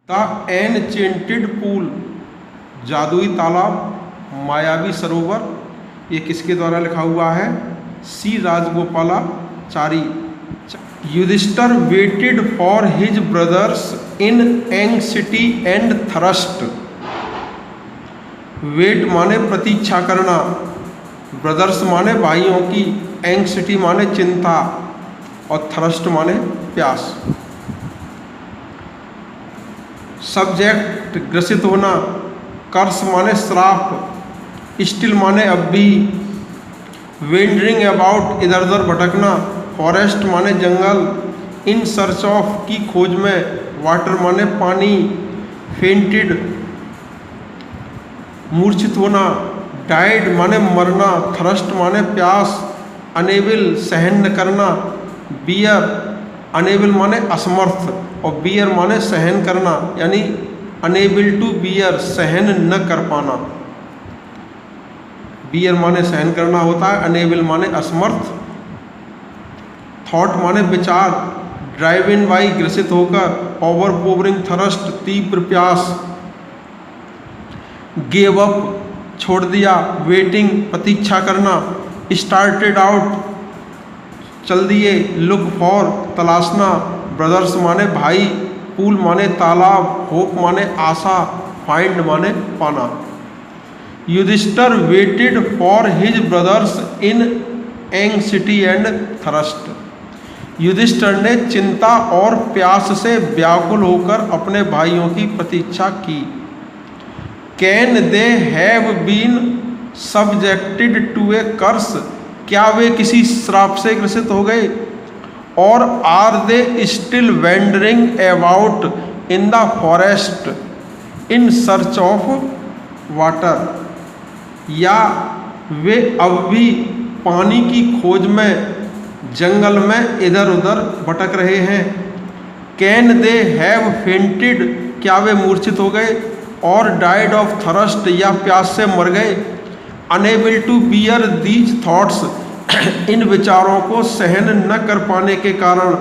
The enchanted pool, जादुई तालाब, मायावी सरोवर, ये किसके द्वारा लिखा हुआ है? C Rajagopalachari. Yudhishthira waited for his brothers in anxiety and thirst. Wait माने प्रतीक्षा करना, ब्रदर्स माने भाइयों की, एंग्जाइटी माने चिंता और थ्रस्ट माने प्यास। सब्जेक्ट ग्रसित होना, कर्स माने श्राप, स्टिल माने अब भी, वेंडरिंग अबाउट इधर उधर भटकना, फॉरेस्ट माने जंगल, इन सर्च ऑफ की खोज में, वाटर माने पानी, फेंटेड मूर्छित होना, डाइड माने मरना, थ्रस्ट माने प्यास, अनेबल सहन न करना, बियर अनेबल माने असमर्थ और बियर माने सहन करना, यानी अनेबल टू बियर सहन न कर पाना। बियर माने सहन करना होता है, अनेबल माने असमर्थ। थॉट माने विचार, ड्राइव इन बाई ग्रसित होकर, ओवर पोवरिंग थरस्ट तीव्र प्यास। गेव अप छोड़ दिया, वेटिंग प्रतीक्षा करना, स्टार्टेड आउट चल दिए, लुक फॉर तलाशना, ब्रदर्स माने भाई, पूल माने तालाब, होप माने आशा, फाइंड माने पाना। Yudhishthir waited for his brothers in anxiety and thirst. Yudhishthir ने चिंता और प्यास से व्याकुल होकर अपने भाइयों की प्रतीक्षा की। Can they have been subjected to a curse, क्या वे किसी श्राप से ग्रसित हो गए? और are they still wandering about in the forest in search of water, या वे अब भी पानी की खोज में जंगल में इधर उधर भटक रहे हैं। कैन दे हैव फेंटेड, क्या वे मूर्छित हो गए? और डाइड ऑफ थरस्ट, या प्यास से मर गए? Unable to bear these thoughts, इन विचारों को सहन न कर पाने के कारण,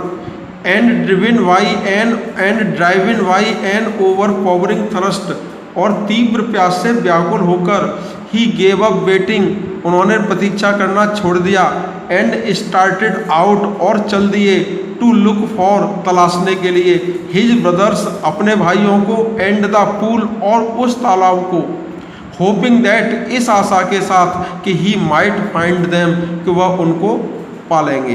and driven by and driven by an overpowering thirst, और तीव्र प्यास से व्याकुल होकर, ही गेव अप वेटिंग, उन्होंने प्रतीक्षा करना छोड़ दिया, एंड स्टार्टेड आउट, और चल दिए, टू लुक फॉर तलाशने के लिए, हिज ब्रदर्स अपने भाइयों को, एंड द पूल और उस तालाब को, होपिंग दैट इस आशा के साथ कि ही माइट फाइंड देम, कि वह उनको पालेंगे।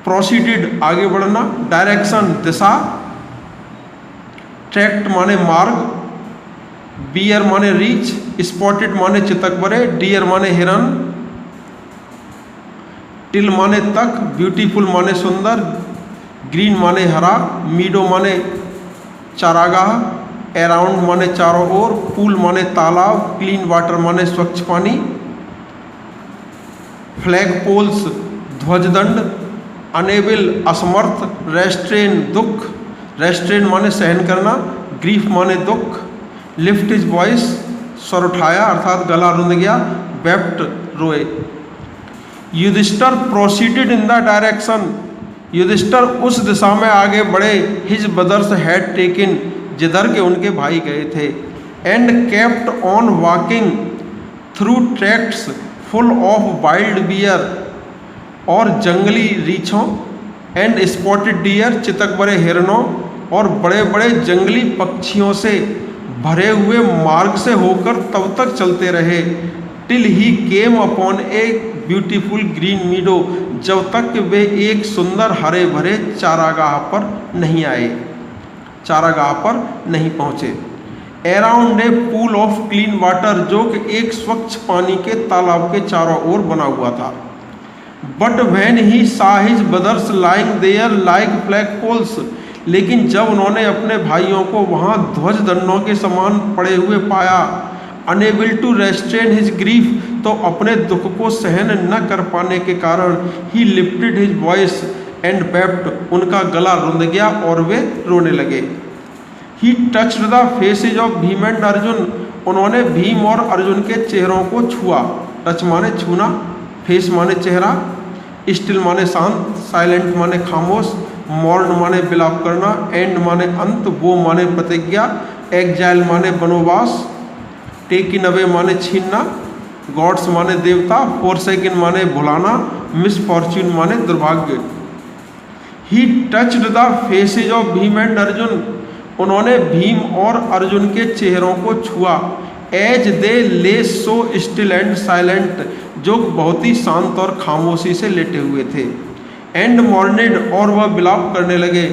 प्रोसीडेड आगे बढ़ना, डायरेक्शन दिशा, ट्रैक्ट माने मार्ग, बियर माने रीच, स्पॉटेड माने चितक बरे, डियर माने हिरन, टिल माने तक, ब्यूटीफुल माने सुंदर, ग्रीन माने हरा, मीडो माने चारागाह, अराउंड माने चारों ओर, पूल माने तालाब, क्लीन वाटर माने स्वच्छ पानी, फ्लैग पोल्स ध्वजदंड, अनेबल असमर्थ, रेस्ट्रेन दुख, रेस्ट्रेन माने सहन करना, ग्रीफ माने दुख, लिफ्ट हिज वॉइस स्वर उठाया अर्थात गला रुंध गया, वेप्ट रोए। Yudhishthir proceeded in the direction, Yudhishthir उस दिशा में आगे बढ़े, हिज ब्रदर्स हैड टेकन, जिधर के उनके भाई गए थे, and kept on walking through tracts full of wild bear, और जंगली रीछों, एंड स्पॉटेड डियर चितक बड़े हिरणों, और बड़े बड़े जंगली पक्षियों से भरे हुए मार्ग से होकर तब तक चलते रहे, till he came upon a beautiful green मीडो, जब तक कि वे एक सुंदर हरे भरे चारागाह पर नहीं आए, चारागाह पर नहीं पहुँचे। Around a pool of clean water, जो कि एक स्वच्छ पानी के तालाब के चारों ओर बना हुआ था। But when he saw his brothers lying there like flag poles, लेकिन जब उन्होंने अपने भाइयों को वहाँ ध्वज दंडों के समान पड़े हुए पाया, unable to restrain his grief, तो अपने दुख को सहन न कर पाने के कारण, ही lifted his voice and wept, उनका गला रुंध गया और वे रोने लगे। ही touched the faces of Bhim and Arjun, उन्होंने भीम और अर्जुन के चेहरों को छुआ। टच माने छूना, फेस माने चेहरा, स्टिल माने शांत, साइलेंट माने खामोश, मॉर्न माने विलाप करना, एंड माने अंत, वो माने प्रतिज्ञा, एग्जाइल माने वनवास, टेकिन अवे माने छीनना, गॉड्स माने देवता, फॉरसेकन माने भुलाना, मिसफॉर्च्यून माने दुर्भाग्य। ही touched the faces of Bhim and Arjun, उन्होंने भीम और अर्जुन के चेहरों को छुआ। एज दे ले सो स्टिल एंड साइलेंट, जो बहुत ही शांत और खामोशी से लेटे हुए थे। एंड मॉर्निड, और वह विलाप करने लगे।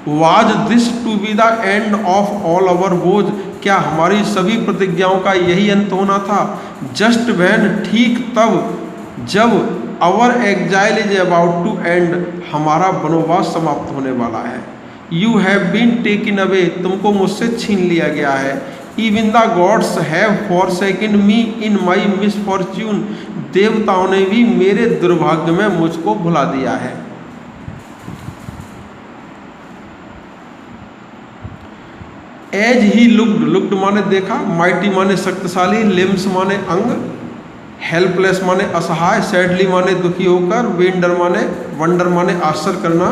Was this to be the end of all our woes, क्या हमारी सभी प्रतिज्ञाओं का यही अंत होना था? जस्ट व्हेन, ठीक तब जब our exile is about to end, हमारा वनवास समाप्त होने वाला है। You have been taken away, तुमको मुझसे छीन लिया गया है। Even the gods have forsaken me in my misfortune, देवताओं ने भी मेरे दुर्भाग्य में मुझको भुला दिया है। एज ही लुक्ड, लुक्ड माने देखा, माइटी माने शक्तिशाली, लिम्स माने अंग, हेल्पलेस माने असहाय, सैडली माने दुखी होकर, वंडर माने आश्चर्य करना,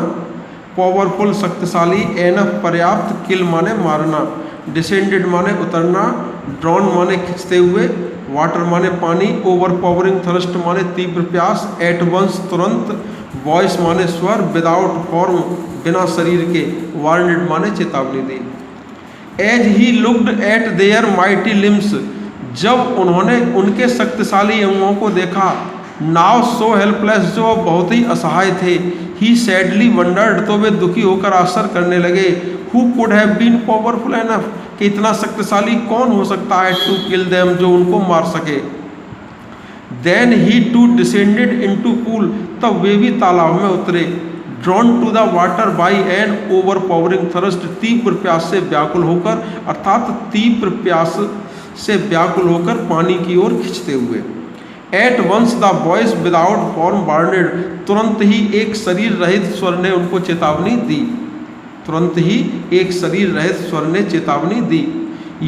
पावरफुल शक्तिशाली, एनफ पर्याप्त, किल माने मारना, डिसेंडेड माने उतरना, ड्रॉन माने खिंचते हुए, वाटर माने पानी, ओवरपावरिंग थर्स्ट माने तीव्र प्यास, एट वंस तुरंत, वॉइस माने स्वर, विदाउट फॉर्म बिना शरीर के, वार्निड माने चेतावनी दी। As he looked at their mighty limbs, जब उन्होंने उनके शक्तिशाली अंगों को देखा, नाउ सो हेल्पलेस, जो बहुत ही असहाय थे, ही सैडली वंडर्ड, तो वे दुखी होकर आश्चर्य करने लगे, who could have been powerful enough, कि इतना शक्तिशाली कौन हो सकता है, टू किल देम, जो उनको मार सके। Then he too descended into pool, तब वे भी तालाब में उतरे। Drawn to the water by an overpowering thirst, तीव्र प्यास से व्याकुल होकर, अर्थात तीव्र प्यास से व्याकुल होकर पानी की ओर खींचते हुए। At once the voice without form warned, तुरंत ही एक शरीर रहित स्वर ने उनको चेतावनी दी। तुरंत ही एक शरीर रहित स्वर ने चेतावनी दी।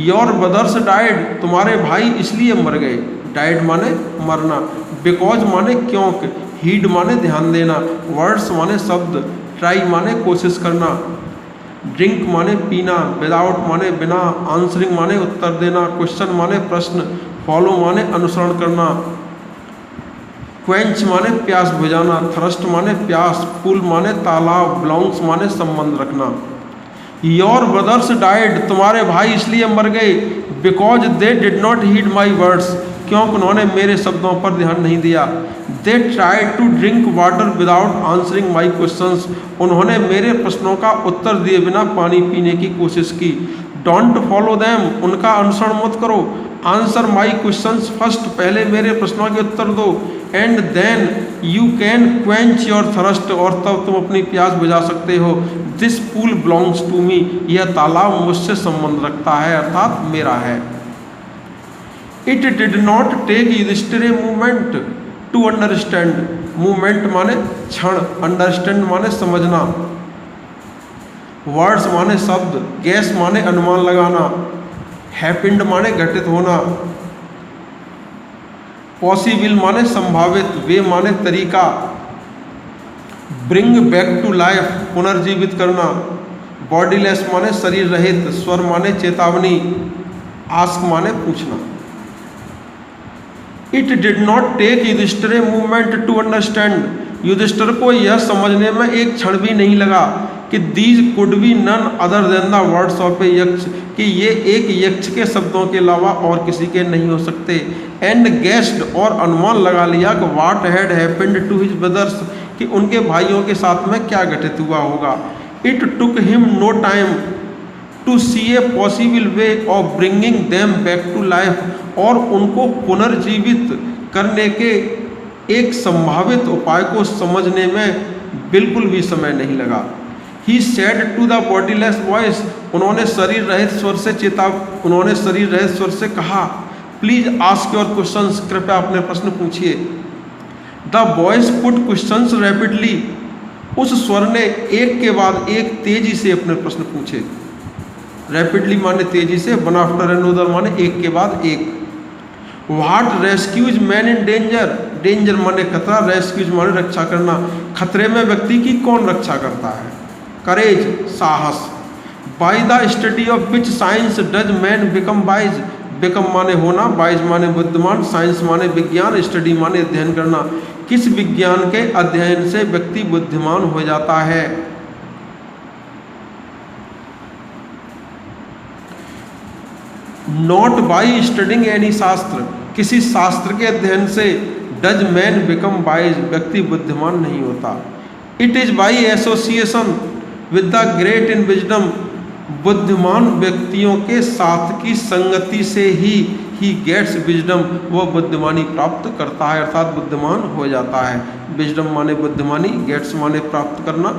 योर ब्रदर्स डाइड, तुम्हारे भाई इसलिए मर गए, डाइड माने मरना, बिकॉज माने क्योंकि, हीड माने ध्यान देना, वर्ड्स माने शब्द, ट्राई माने कोशिश करना, ड्रिंक माने पीना, विदाउट माने बिना, आंसरिंग माने उत्तर देना, क्वेश्चन माने प्रश्न, फॉलो माने अनुसरण करना, क्वेंच माने प्यास बुझाना, थ्रस्ट माने प्यास, पूल माने तालाब, बिलोंग्स माने संबंध रखना। योर ब्रदर्स डाइड, तुम्हारे भाई इसलिए मर गए, because they did not heed my words, क्योंकि उन्होंने मेरे शब्दों पर ध्यान नहीं दिया। They tried to drink water without answering my questions, उन्होंने मेरे प्रश्नों का उत्तर दिए बिना पानी पीने की कोशिश की। डोंट फॉलो देम, उनका अनुसरण मत करो। आंसर माई क्वेश्चंस फर्स्ट, पहले मेरे प्रश्नों के उत्तर दो। And then you can quench your thirst, और तब तुम अपनी प्यास बुझा सकते हो। This pool belongs to me, यह तालाब मुझसे संबंध रखता है, अर्थात मेरा है। It did not take Yudhishthira a movement to understand, movement माने क्षण, अंडरस्टैंड माने समझना, वर्ड्स माने शब्द, गैस माने अनुमान लगाना, हैपेंड माने घटित होना, पॉसिबल माने संभावित, वे माने तरीका, ब्रिंग बैक टू लाइफ पुनर्जीवित करना, बॉडीलेस माने शरीर रहित, स्वर माने चेतावनी, आस्क माने पूछना। It did not take Yudhishthira a movement to understand, Yudhishthira को यह समझने में एक क्षण भी नहीं लगा कि these could be none other than the words of a Yaksha, कि ये एक यक्ष के शब्दों के अलावा और किसी के नहीं हो सकते। एंड गेस्ड, और अनुमान लगा लिया कि what had happened to his brothers, कि उनके भाइयों के साथ में क्या घटित हुआ होगा। It took him no time to see a possible way of bringing them back to life, और उनको पुनर्जीवित करने के एक संभावित उपाय को समझने में बिल्कुल भी समय नहीं लगा। He said to the bodyless voice, उन्होंने शरीर रहित स्वर से कहा, प्लीज आस्क योर क्वेश्चंस, कृपया अपने प्रश्न पूछिए। The voice put questions rapidly, उस स्वर ने एक के बाद एक तेजी से अपने प्रश्न पूछे। रैपिडली माने तेजी से, वन आफ्टर अनदर माने एक के बाद एक। What rescues man in danger, danger माने खतरा, रेस्क्यूज माने रक्षा करना। खतरे में व्यक्ति की कौन रक्षा करता है? करेज, साहस। By the study of which science does man become wise. Become माने होना, वाइज माने बुद्धिमान, साइंस माने विज्ञान, स्टडी माने अध्ययन करना। किस विज्ञान के अध्ययन से व्यक्ति बुद्धिमान हो जाता है? नॉट बाई स्टडिंग एनी शास्त्र। किसी शास्त्र के अध्ययन से डज मैन बिकम वाइज, व्यक्ति बुद्धिमान नहीं होता। It is by association with the great in wisdom. बुद्धिमान व्यक्तियों के साथ की संगति से ही गेट्स विजडम, वह बुद्धिमानी प्राप्त करता है, अर्थात बुद्धिमान हो जाता है। विजडम माने बुद्धिमानी, गेट्स माने प्राप्त करना,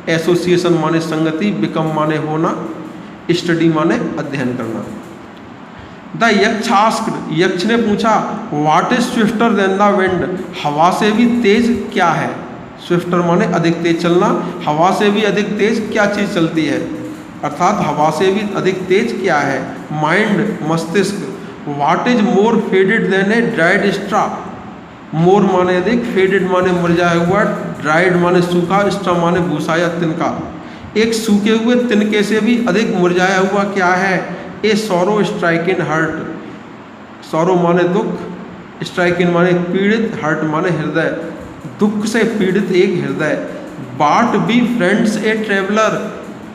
एसोसिएशन माने संगति, बिकम माने होना, स्टडी माने अध्ययन करना। द यक्ष आस्क्ड, यक्ष ने पूछा, what is swifter than the wind. हवा से भी तेज क्या है? स्विफ्टर माने अधिक तेज चलना, हवा से भी अधिक तेज क्या चीज़ चलती है? अर्थात हवा से भी अधिक तेज क्या है? माइंड, मस्तिष्क। What is more faded than a dried straw. More माने अधिक, फेडेड माने मुरझाया हुआ, ड्राइड माने सूखा, स्ट्रा माने भूसा या तिनका। एक सूखे हुए तिनके से भी अधिक मुरझाया हुआ क्या है? ए सॉरो स्ट्राइकिंग हार्ट। सॉरो माने दुख, स्ट्राइकिंग माने पीड़ित, हार्ट माने हृदय, दुख से पीड़ित एक हृदय। बाट be friends a traveller.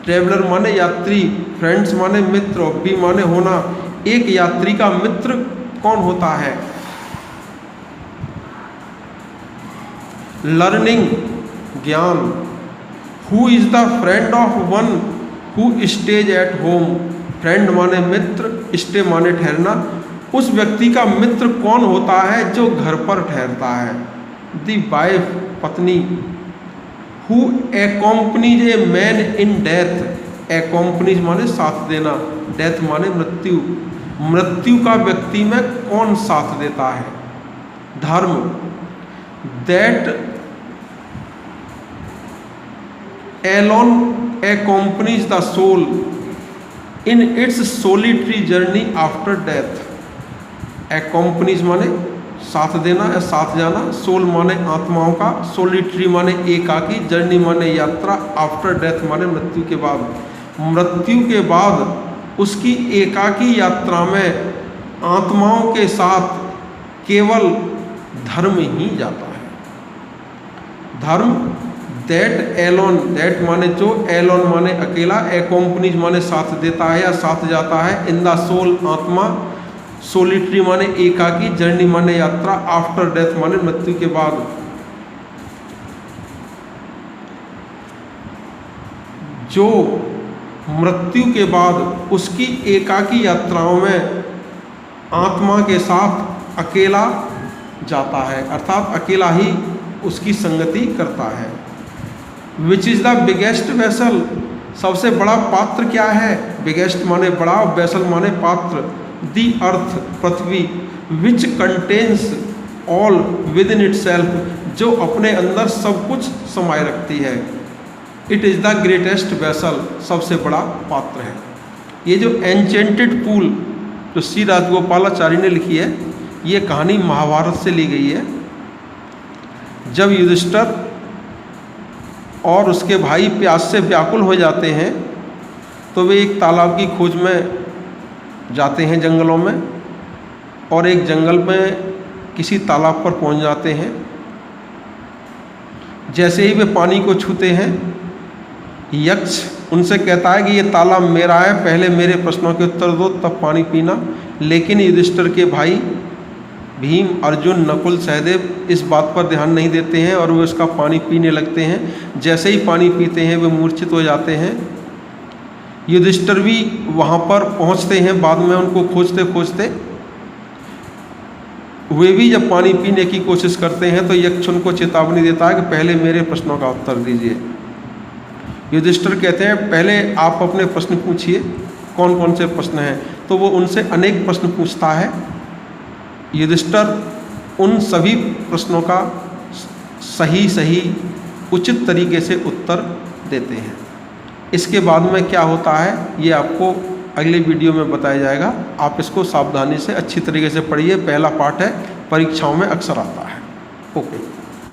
Traveller माने यात्री, फ्रेंड्स माने मित्र, बी माने होना। एक यात्री का मित्र कौन होता है? लर्निंग, ज्ञान। Who is the friend of one who stays at home. Friend माने मित्र, स्टे माने ठहरना। उस व्यक्ति का मित्र कौन होता है जो घर पर ठहरता है? द वाइफ, पत्नी। Who accompanies a man in death. Accompanies माने साथ देना, डेथ माने मृत्यु। मृत्यु का व्यक्ति में कौन साथ देता है? Dharma. That alone accompanies the soul in its solitary journey after death. Accompanies माने साथ देना या साथ जाना, सोल माने आत्माओं का, सोलिटरी माने एकाकी, जर्नी माने यात्रा, आफ्टर डेथ माने मृत्यु के बाद। मृत्यु के बाद उसकी एकाकी यात्रा में आत्माओं के साथ केवल धर्म ही जाता है। धर्म। दैट एलोन, दैट माने जो, एलोन माने अकेला, एक्कम्पनीज माने साथ देता है या साथ जाता है, इन द सोल आत्मा, सोलिटरी माने एकाकी, जर्नी माने यात्रा, आफ्टर डेथ माने मृत्यु के बाद। जो मृत्यु के बाद उसकी एकाकी यात्राओं में आत्मा के साथ अकेला जाता है, अर्थात अकेला ही उसकी संगति करता है। Which is the biggest vessel. सबसे बड़ा पात्र क्या है? बिगेस्ट माने बड़ा, वेसल माने पात्र। दी अर्थ, पृथ्वी। Which contains all within itself, जो अपने अंदर सब कुछ समाये रखती है। It is the greatest vessel, सबसे बड़ा पात्र है। ये जो एंचेंटेड पूल जो सी राजगोपालाचारी ने लिखी है, ये कहानी महाभारत से ली गई है। जब युधिष्ठिर और उसके भाई प्यास से व्याकुल हो जाते हैं तो वे एक तालाब की खोज में जाते हैं जंगलों में, और एक जंगल में किसी तालाब पर पहुंच जाते हैं। जैसे ही वे पानी को छूते हैं, यक्ष उनसे कहता है कि ये तालाब मेरा है, पहले मेरे प्रश्नों के उत्तर दो तब पानी पीना। लेकिन युधिष्ठिर के भाई भीम, अर्जुन, नकुल, सहदेव इस बात पर ध्यान नहीं देते हैं और वे उसका पानी पीने लगते हैं। जैसे ही पानी पीते हैं वे मूर्छित हो जाते हैं। युधिष्ठिर भी वहाँ पर पहुँचते हैं, बाद में उनको खोजते खोजते। वे भी जब पानी पीने की कोशिश करते हैं तो यक्ष उनको चेतावनी देता है कि पहले मेरे प्रश्नों का उत्तर दीजिए। युधिष्ठिर कहते हैं पहले आप अपने प्रश्न पूछिए, कौन कौन से प्रश्न हैं। तो वो उनसे अनेक प्रश्न पूछता है। युधिष्ठिर उन सभी प्रश्नों का सही उचित तरीके से उत्तर देते हैं। इसके बाद में क्या होता है ये आपको अगले वीडियो में बताया जाएगा। आप इसको सावधानी से अच्छी तरीके से पढ़िए। पहला पाठ है, परीक्षाओं में अक्सर आता है। ओके।